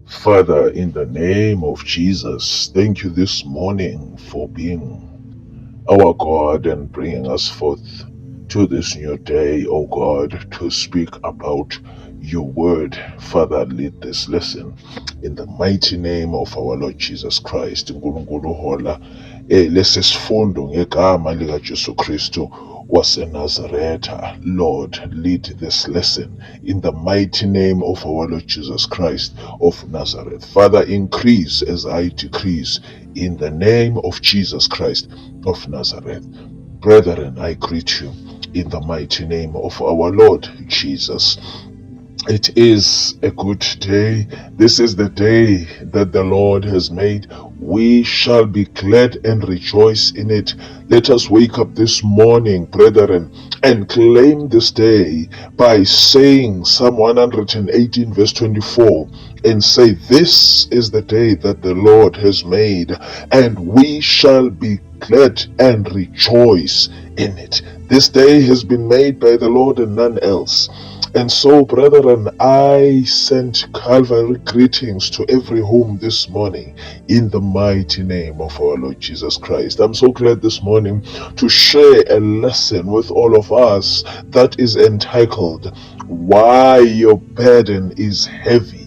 Father, in the name of Jesus, thank you this morning for being our God and bringing us forth to this new day, O God, to speak about your word. Father, lead this lesson in the mighty name of our Lord Jesus Christ. uNkulunkulu hola lesisifundo ngegama lika Jesu Kristu waseNazaretha. Lord, lead this lesson in the mighty name of our Lord Jesus Christ of Nazareth. Father, increase as I decrease in the name of Jesus Christ of Nazareth. Brethren, I greet you in the mighty name of our Lord Jesus. It is a good day. This is the day that the Lord has made. We shall be glad and rejoice in it. Let us wake up this morning, brethren, and claim this day by saying Psalm 118 verse 24 and say, this is the day that the Lord has made, and we shall be glad and rejoice in it. This day has been made by the Lord and none else. And so, brethren, I send Calvary greetings to every home this morning in the mighty name of our Lord Jesus Christ. I'm so glad this morning to share a lesson with all of us that is entitled, Why Your Burden is Heavy.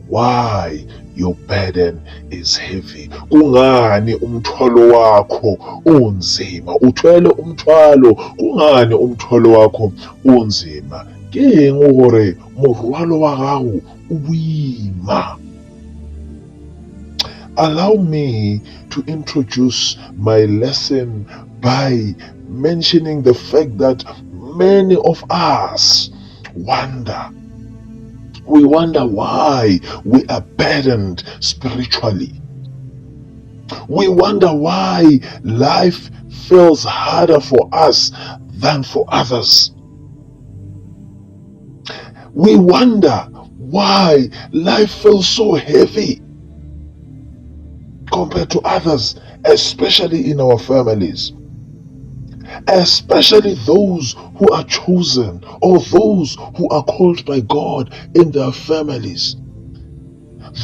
Why your burden is heavy. Kungani umthwalo wakho unzima? Uthwele umthwalo. Kungani umthwalo wakho unzima? Ke eng gore morwalo wa gago o boima? Allow me to introduce my lesson by mentioning the fact that many of us wonder. We wonder why we are burdened spiritually. We wonder why life feels harder for us than for others. We wonder why life feels so heavy compared to others, especially in our families, especially those who are chosen or those who are called by God in their families.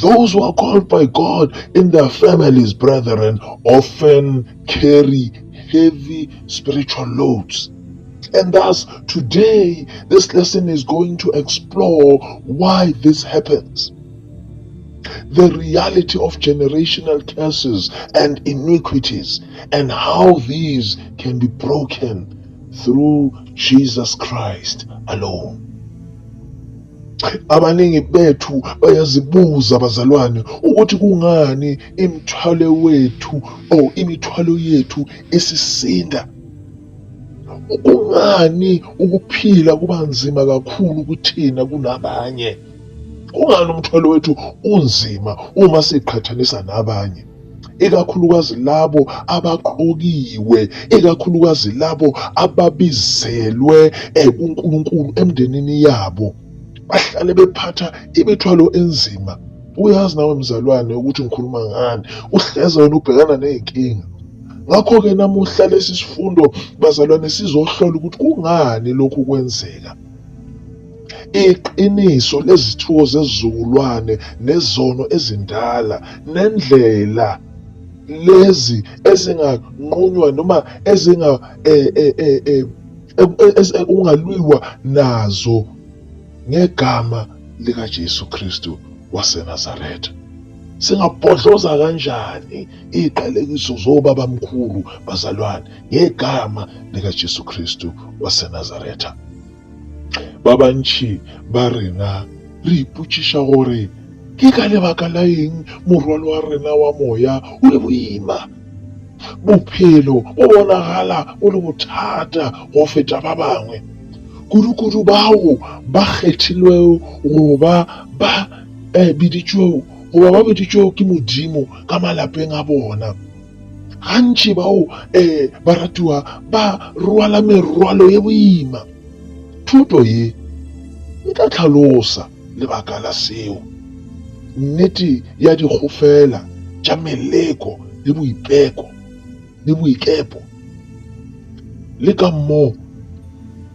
Those who are called by God in their families, brethren, often carry heavy spiritual loads. And thus, today, this lesson is going to explore why this happens. The reality of generational curses and iniquities, and how these can be broken through Jesus Christ alone. Abaningi bethu bayazibuza bazalwane ukuthi kungani imithwalo yethu isisinda. Kungani ukuphila kuba nzima kakhulu kuthina kunabanye? Kungani umthwalo wethu unzima uma siqhathanisa nabanye? Ikakhulukazi labo abaqokiwe, ikakhulukazi labo ababizelwe kuNkulunkulu emndenini yabo, bahlale bephatha imithwalo enzima. Uyazi nawe mzalwane ukuthi ngikhuluma ngani, uhleze wena ubhekana ney'nkinga. Ngakho-ke namuhla lesi sifundo bazalwane sizohlola ukuthi kungani lokhu kwenzeka. Iqiniso lezithuko zezizukulwane nezono ezindala nendlela lezi ezinganqunywa noma kungalwiwa nazo ngegama lika Jesu Kristu waseNazaretha. Singabhodloza kanjani iqalekiso zobaba mkhulu bazalwane ngegama lika Jesu Kristu waseNazaretha? Ba bantši ba rena re ipotšiša gore ke ka lebaka la eng morwalo wa rena wa moya o le boima, bophelo bo bonagala o le bothata go feta ba bangwe, kudu-kudu bao ba kgethilweo goba ba biditšweo ke Modimo ka malapeng a bona. Gantši bao baratiwa ba rwala merwalo ye boima. Thuto ye e tla tlhalosa lebaka la seo. Nnete ya dikgofela tša meleko le boikepo le ka moo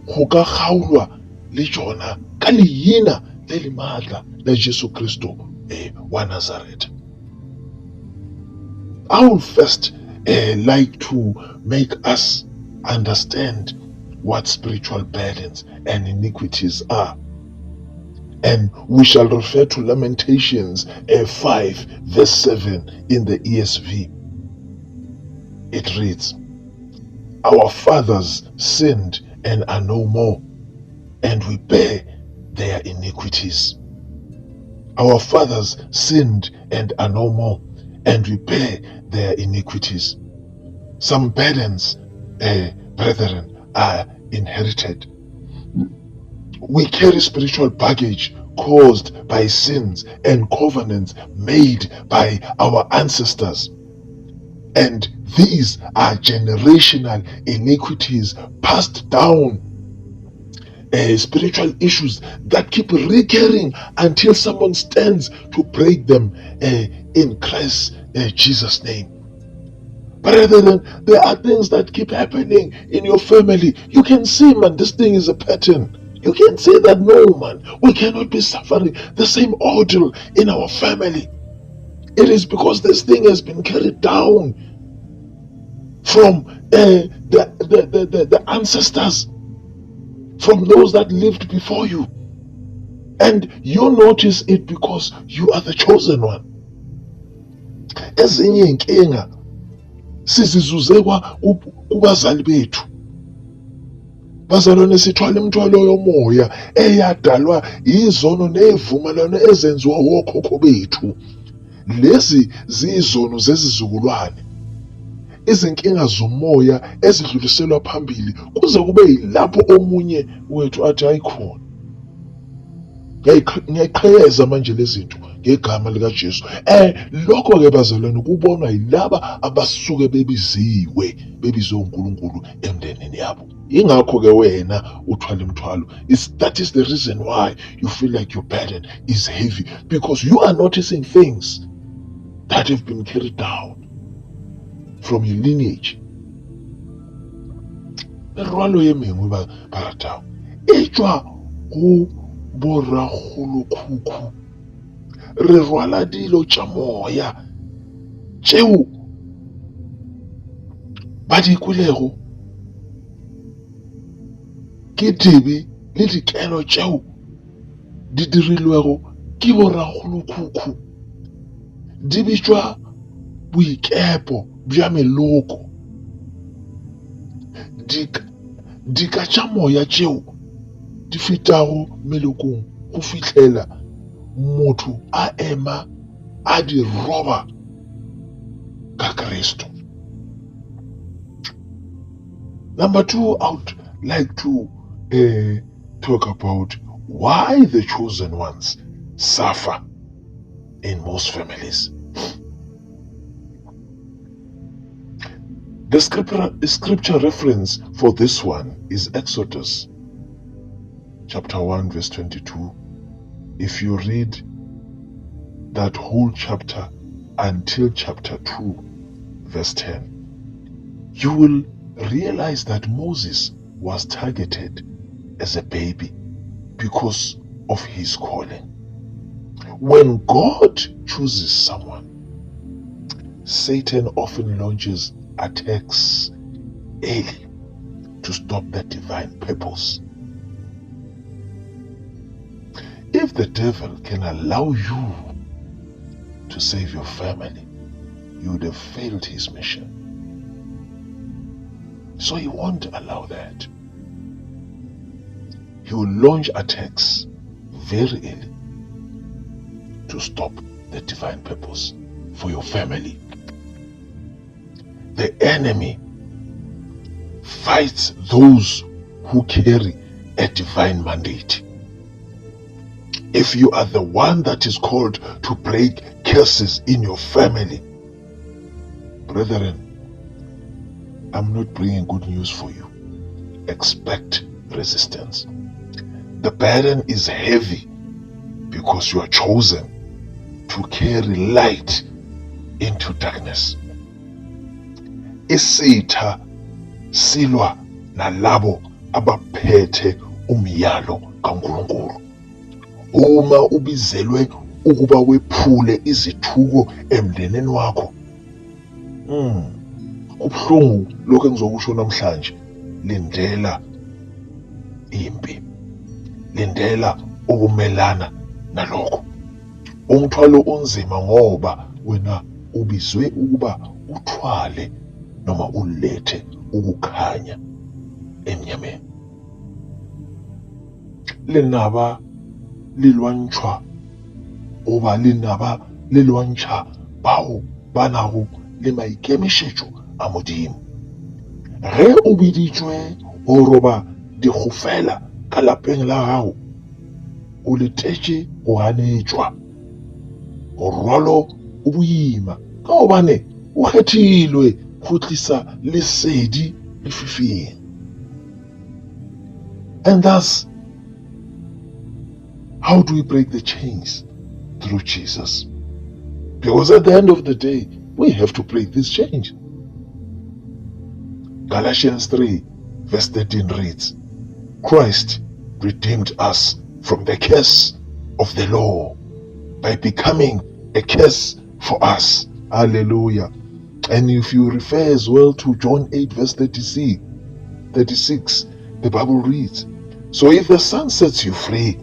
go ka kgaolwa le tšona ka leina le le maatla la Jesu Kristo wa Nazareth. I would first like to make us understand what spiritual burdens and iniquities are. And we shall refer to Lamentations 5 verse 7 in the ESV. It reads, "Our fathers sinned and are no more, and we bear their iniquities." Our fathers sinned and are no more, and we bear their iniquities. Some burdens, brethren, are inherited. We carry spiritual baggage caused by sins and covenants made by our ancestors. And these are generational iniquities passed down, spiritual issues that keep recurring until someone stands to break them in Christ Jesus' name. Brethren, there are things that keep happening in your family. You can see, man, this thing is a pattern. You can say that, no, man, we cannot be suffering the same ordeal in our family. It is because this thing has been carried down from the ancestors, from those that lived before you. And you notice it because you are the chosen one. Ezinye inkinga sizizuze kubazali bethu. Bazalwane, sithwala imithwalo yomoya eyadalwa izono nezivumelwano ezenziwa wokhokho bethu. Lezi zizono zezizukulwane, izinkinga zomoya ezidluliselwa phambili, kuze kube yilapho omunye wethu athi ayikhona. Ngiyayiqhayeza manje lezinto ngegama likaJesu. Lokho ke bazalwane kubonwa yilaba abasuke bebizwe uNkulunkulu emndenini yabo. Ingakho ke wena uthwala imithwalo. That is the reason why you feel like your burden is heavy, because you are noticing things that have been carried down from your lineage. Rwalo ye mengwe ba ratao e tswa go boragolokhukhu. Re rwala dilo tša moya tšeo ba di kwelego ke dibe le dikelo tšeo di dirilwego ke boragolokhukhu. Di bitšwa boikepo bja meloko. Dika tša moya tšeo di fetago melokong go fihlela motho a ema a di roba ka Kristo. Number 2, I would like to talk about why the chosen ones suffer in most families. The scripture reference for this one is Exodus chapter 1 verse 22. If you read that whole chapter until chapter 2 verse 10, you will realize that Moses was targeted as a baby because of his calling. When God chooses someone, Satan often launches attacks early to stop that divine purpose. If the devil can allow you to save your family, you would have failed his mission. So he won't allow that. He will launch attacks very early to stop the divine purpose for your family. The enemy fights those who carry a divine mandate. If you are the one that is called to break curses in your family, brethren, I'm not bringing good news for you. Expect resistance. The burden is heavy because you are chosen to carry light into darkness. Isitha silwa nalabo abaphethe umyalo kaNkulunkulu. Uma ubizelwe ukuba wephule izithuko emndenini wakho. Kubuhlungu lokho engizokusho namhlanje. Lindela impi, lindela ukumelana nalokho. Umthwalo unzima ngoba wena ubizwe ukuba uthwale noma ulethe ukukhanya emnyameni. Lenaba lilwantshwa oba lenaba lilwantšha bao ba nago le maikemišetšo a Modimo. Ge o biditšwe go roba dikgofela ka lapeng la gago, o letetše go ganetšwa. Morwalo o boima ka gobane o kgethilwe go tlisa lesedi lefifing. And thus, how do we break the chains? Through Jesus. Because at the end of the day, we have to break this chains. Galatians 3 verse 13 reads, Christ redeemed us from the curse of the law by becoming a curse for us. Hallelujah. And if you refer as well to John 8 verse 36, the Bible reads, so if the Son sets you free,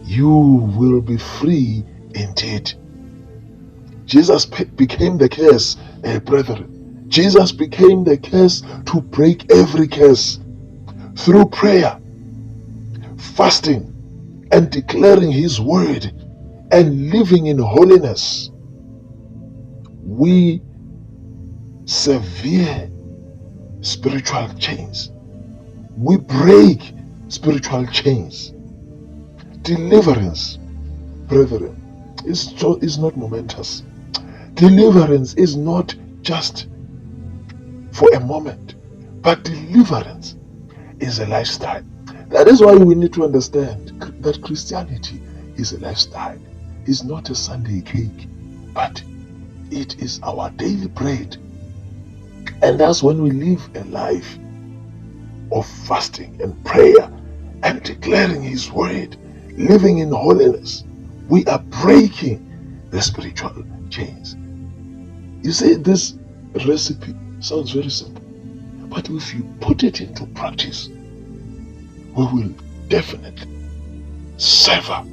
you will be free indeed. Jesus became the curse, brethren. Jesus became the curse to break every curse. Through prayer, fasting, and declaring His word, and living in holiness, we sever spiritual chains. We break spiritual chains. Deliverance, brethren, is not momentous. Deliverance is not just for a moment, but deliverance is a lifestyle. That is why we need to understand that Christianity is a lifestyle. It's not a Sunday cake, but it is our daily bread. And that's when we live a life of fasting and prayer and declaring His word, living in holiness, we are breaking the spiritual chains. You see, this recipe sounds very simple, but if you put it into practice, we will definitely sever,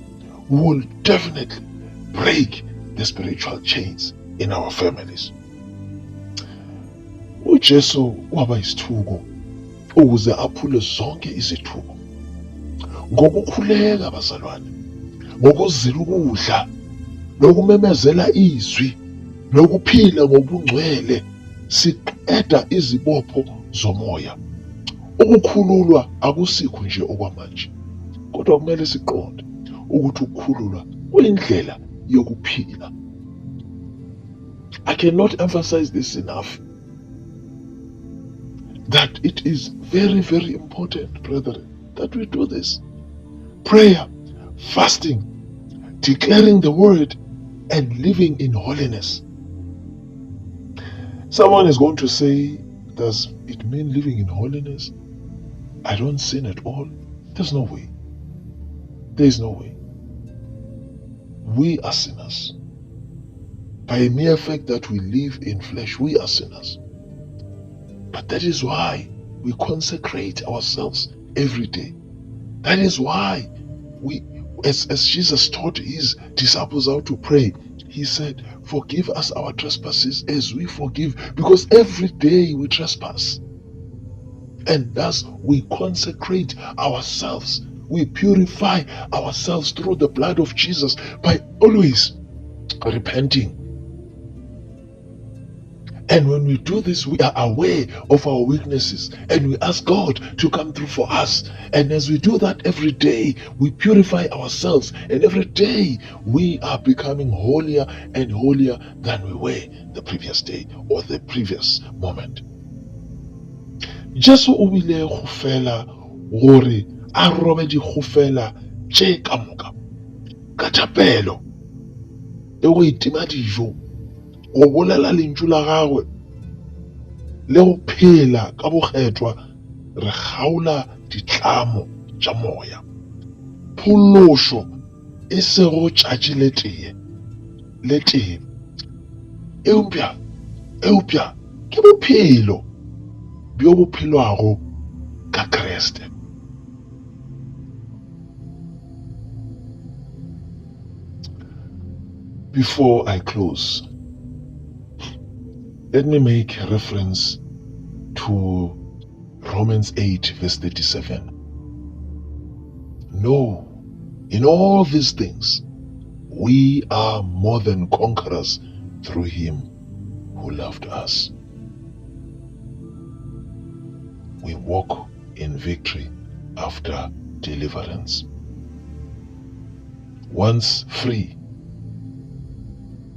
we will definitely break the spiritual chains in our families. uJesu waba yisithuko ukuze aphule zonke izithuko. Ngokukhuleka bazalwane, ngokuzila ukudla, nokumemezela izwi, nokuphila ngobungcwele, siqeda izibopho zomoya. Ukukhululwa akusikho nje okwamanje, kodwa kumele siqonde ukuthi ukukhululwa kuyindlela yokuphila. I cannot emphasize this enough, that it is very, very important, brethren, that we do this. Prayer, fasting, declaring the word, and living in holiness. Someone is going to say, does it mean living in holiness? I don't sin at all. There's no way. There is no way. We are sinners. By a mere fact that we live in flesh, we are sinners. But that is why we consecrate ourselves every day. That is why we, as Jesus taught His disciples how to pray, He said, forgive us our trespasses as we forgive, because every day we trespass. And thus we consecrate ourselves. We purify ourselves through the blood of Jesus by always repenting. And when we do this, we are aware of our weaknesses and we ask God to come through for us. And as we do that every day, we purify ourselves. And every day, we are becoming holier and holier than we were the previous day or the previous moment. Jesu o bile go fela gore a robe di go fela tše ka moka ka thapelo e go itima dijo, go bolela lentšu la gagwe le go phela ka bokgethwa. Re kgaola ditlamo tša moya, phološo e se go tšatši le tee eupša ke bophelo bjo bo phelwago ka Kreste. Before I close, let me make reference to Romans 8 verse 37. No, in all these things, we are more than conquerors through him who loved us. We walk in victory after deliverance. Once free,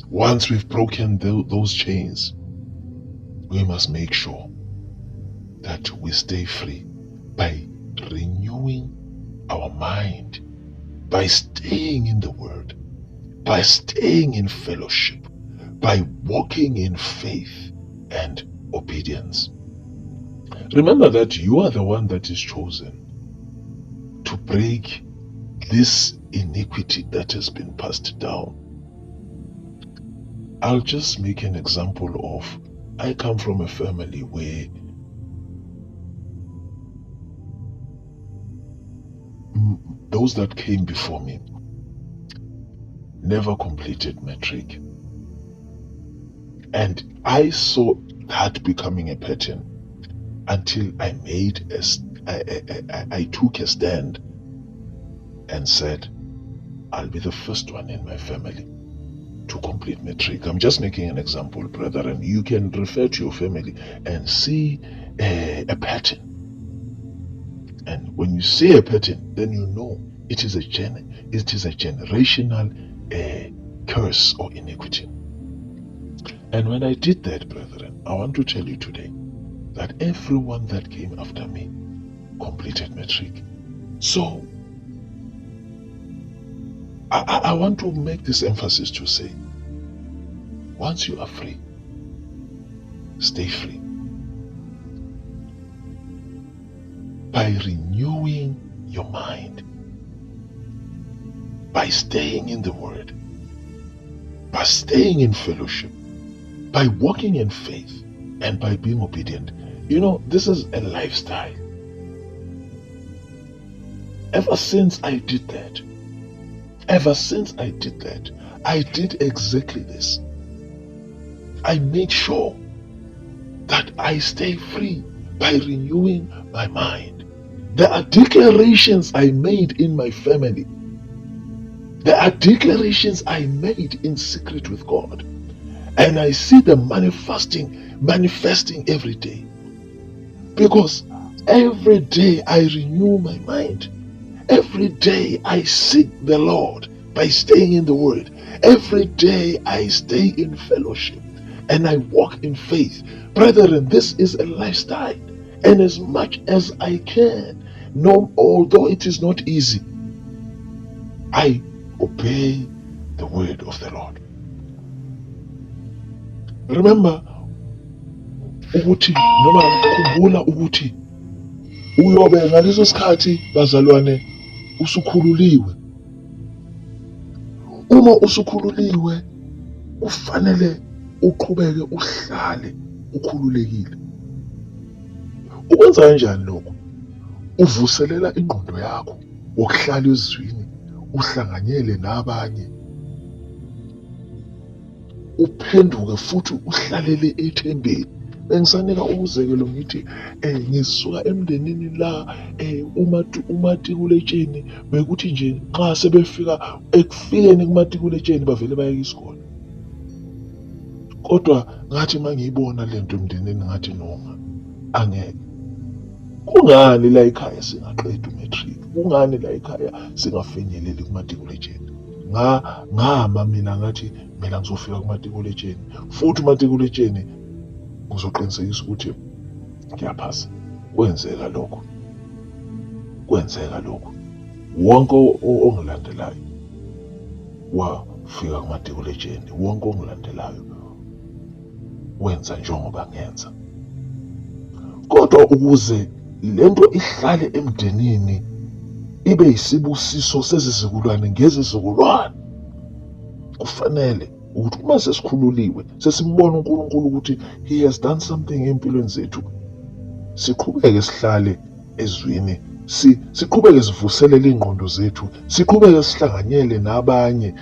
once we've broken those chains, we must make sure that we stay free by renewing our mind, by staying in the Word, by staying in fellowship, by walking in faith and obedience. Remember that you are the one that is chosen to break this iniquity that has been passed down. I'll just make an example of, I come from a family where those that came before me never completed matric. And I saw that becoming a pattern until I took a stand and said, I'll be the first one in my family to complete matric. I'm just making an example, brother, and you can refer to your family and see a pattern. And when you see a pattern, then you know it is a generational curse or iniquity. And when I did that, brethren, I want to tell you today that everyone that came after me completed matric. So I want to make this emphasis to say, once you are free, stay free. By renewing your mind, by staying in the Word, by staying in fellowship, by walking in faith, and by being obedient. You know, this is a lifestyle. Ever since I did that, I did exactly this. I made sure that I stay free by renewing my mind. There are declarations I made in my family. There are declarations I made in secret with God. And I see them manifesting every day. Because every day I renew my mind. Every day I seek the Lord by staying in the Word. Every day I stay in fellowship and I walk in faith. Brethren, this is a lifestyle. And as much as I can, although it is not easy, I obey the word of the Lord. Remember, khumbula ukuthi uyobe ngaleso sikhathi bazalwane usukhululiwe. Uma usukhululiwe, kufanele uqhubeke uhlale ukhululekile. Ukwenza kanjani lokho? Uvuselela ingqondo yakho ukuhlala ezwini, uhlanganyele nabanye, uphenduke futhi uhlalele ethembeni. Bengisanika umzekelo ngithi ngisuka emndenini la umatikuletsheni bekuthi nje nxa sebefika ekufikeni kumatikuletsheni bavele bayeke isikole. Kodwa ngathi mangiyibona lento emndenini ngathi noma angeke. Kungani la ekhaya singaqeda umatric? Kungani la ekhaya singafinyeleli kumatikuletsheni? Ngama mina ngathi mina ngizofika kumatikuletsheni, futhi umatikuletsheni uzoqinisekisa ukuthi ngiyaphasa. Kwenzeka lokho. Wonke ongilandelayo wafika kumatikuletsheni. Wonke ongilandelayo wenza njengoba ngenza. Kodwa ukuze lento ihlale emndenini ibe isibusiso sezizukulwane ngezizukulwane. Kufanele ukuthi uma sesikhululiwe sesimbona uNkulunkulu ukuthi he has done something empilweni zethu, siqhubeke sihlale ezwini, siqhubeke sivuselele ingqondo zethu, siqhubeke sihlanganyele nabanye,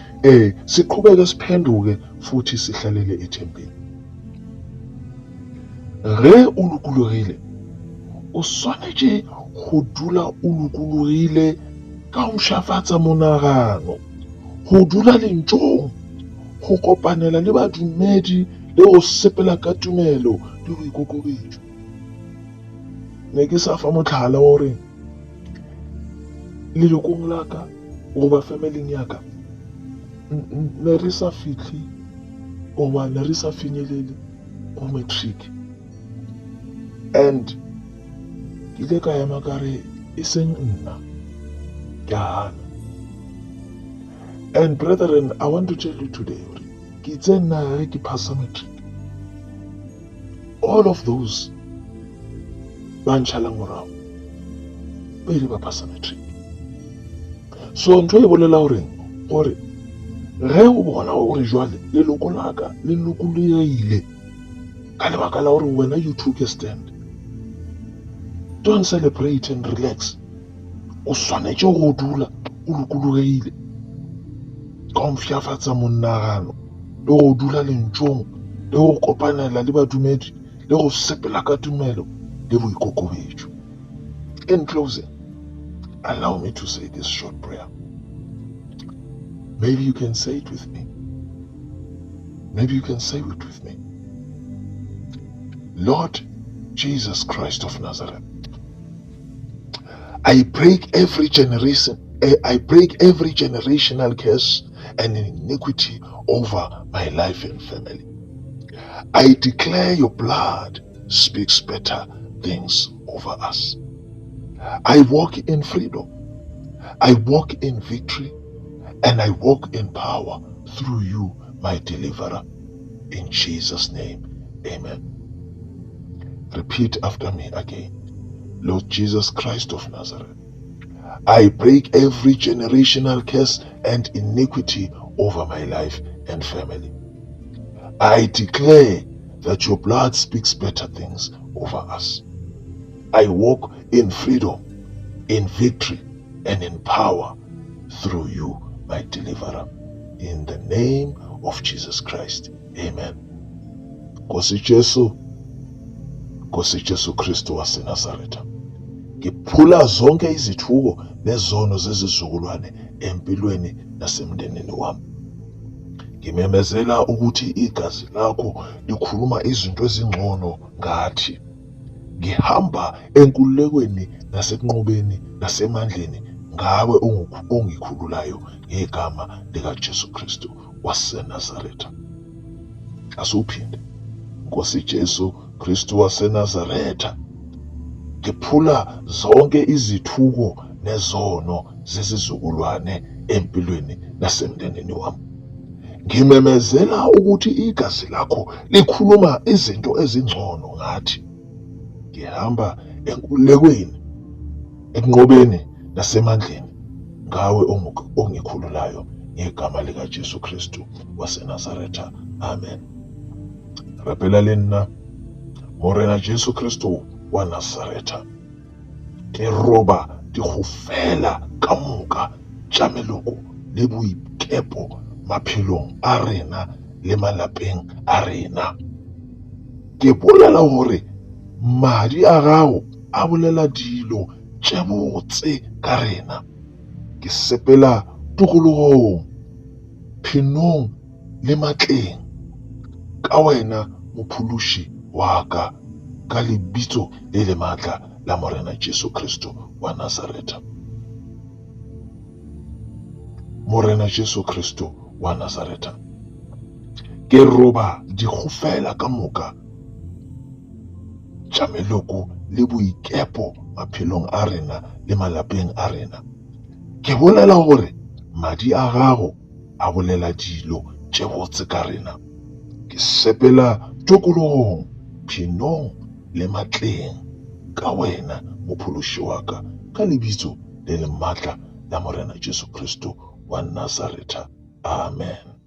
siqhubeke siphenduke futhi sihlalele ethempelini. Ge o lokologile, o swanetše go dula o lokologile ka go ntšhafatsa monagano, go dula lentšong, go kopanela le badumedi le go sepela ka tumelo le go ikokobetša. Ne ke sa fa motlhala wa gore lelokong la ka goba familing ya ka ne re sa fitlhe goba ne re sa finyelele go matric, and ke ile ka ema ka re e seng nna ke a hana. And brethren, I want to tell you today, ke itse nna ge ke passa matric, all of those ba ntšhalang morago ba ile ba passa matric. So ntho e bolela gore ge o bona gore jwale leloko la ka le lokologile ka lebaka la gore wena you took a stand, don't celebrate and relax. O swanetše go dula o lokologile ka go mpšhafatsa monagano le go dula lentšong le go kopanela le badumedi le go sepela ka tumelo le boikokobetšo. In closing, allow me to say this short prayer. Maybe you can say it with me. Maybe you can say it with me. Lord Jesus Christ of Nazareth, I break every generational curse and iniquity over my life and family. I declare your blood speaks better things over us. I walk in freedom. I walk in victory, and I walk in power through you, my deliverer. In Jesus' name, amen. Repeat after me again. Lord Jesus Christ of Nazareth, I break every generational curse and iniquity over my life and family. I declare that your blood speaks better things over us. I walk in freedom, in victory, and in power through you, my deliverer. In the name of Jesus Christ, amen. Nkosi Jesu Kristu waseNazaretha, ngiphula zonke izithuko nezono zezizukulwane empilweni nasemndenini wami. Ngimemezela ukuthi igazi lakho likhuluma izinto ezingcono ngathi. Ngihamba enkululekweni nasekunqobeni nasemandleni ngawe ongikhululayo ngegama likaJesu Kristu waseNazaretha. Asuphinde. Nkosi Jesu Kristu waseNazaretha, ngiphula zonke izithuko nezono zezizukulwane empilweni nasemndenini wami. Ngimemezela ukuthi igazi lakho likhuluma izinto ezingcono ngathi. Ngihamba enkululekweni, ekunqobeni nasemandleni ngawe ongikhululayo ngegama likaJesu Kristu waseNazaretha. Amen. Rapelaleni na Morena Jesu Kristu wa Nazaretha, ke roba di go fela ka moka tša meloko le boikepo maphelong a rena le malapeng a rena. Ke bolela gore madi a gago a bolela dilo tše botse ka rena. Ke sepela tikologong, phenong le matleng ka wena mophološi wa ka lebitso le le maatla la Morena Jesu Kristu wa Nazaretha. Morena Jesu Kristu wa Nazaretha, ke roba di go fela ka moka tša meloko le boikepo maphelong a rena le malapeng a rena. Ke bolela gore madi a gago a bolela dilo tše botse ka rena. Ke sepela tikologong, phenong le matleng ka wena mophološi wa ka lebitso le le maatla la morena Jesu Kristo wa Nazareta. Amen.